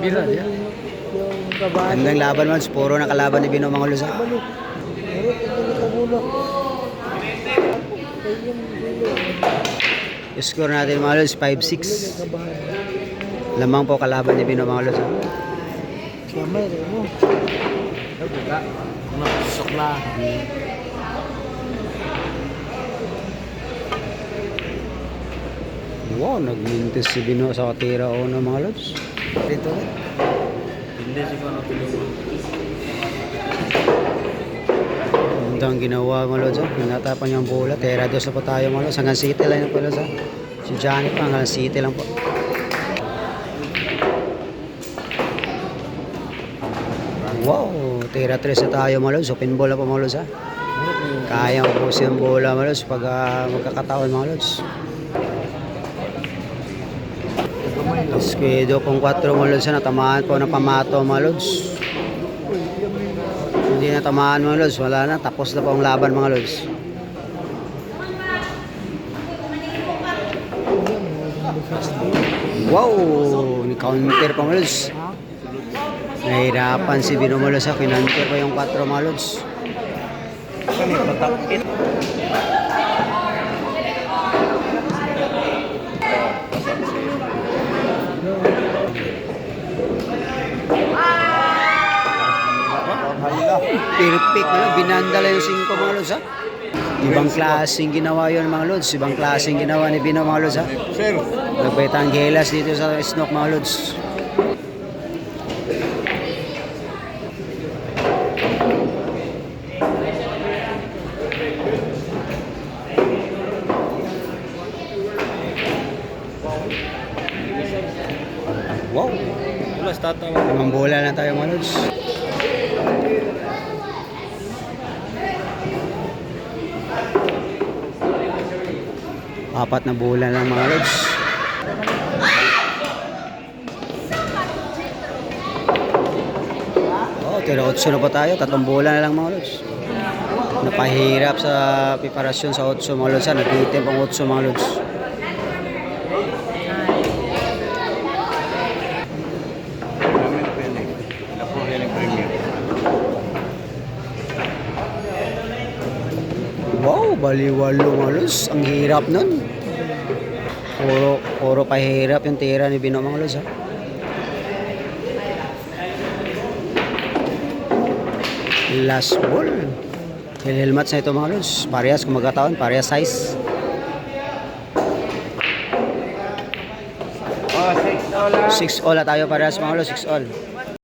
Bisa dia. Andang laban man, puro na kalaban ni Bino mga lusa. Score natin mga lusa, 5-6. Lamang po kalaban ni Bino mga lusa. Buka. Masuk lah. Wow, nagmintis si Bino sa katira o na mga lods. Dito eh. Hindi sih kalau tulungan. Ito ang ginawa mga lods. Nanatapan niya ang bola. Tera dos na po tayo mga lods. Hanggang City lang yung po lods. Si Johnny pa hanggang City lang po. Wow, tera 3 na tayo mga lods. Open bola po mga lods. Kaya ubusin yung bola mga lods pag magkakataon mga lods. Squedo pong 4 mga lods. Natamaan po na pamato mga lods. Hindi natamaan mga lods. Wala na. Tapos na po ang laban mga lods. Wow! Counter pa mga lods. Nahirapan si Bino mga lods. Kinunter pa yung 4 mga lods. Perfect mga lods. Binandala yung 5 mga lods ha. Ibang klaseng ginawa yun mga lods. Ibang klaseng ginawa ni Bino mga lods ha. Nagbaitang gelas dito sa Snook mga lods. Wow! Ulas tatawa. 5 bola na tayo mga lods. Apat na bola lang mga lods. Oh, tira 8 na pa tayo. 3 bola na lang mga lods. Napahirap sa preparasyon sa 8 mga lods. Nag-itim pang 8 mga lods. Wow, baliwalo mga lods. Ang hirap nun. Puro pahirap yung tira ni Bino mga lods ha. Last ball. Helmets na ito mga lods. Parehas kung magkataon, parehas size. 6 all na tayo parehas mga lods, 6 all.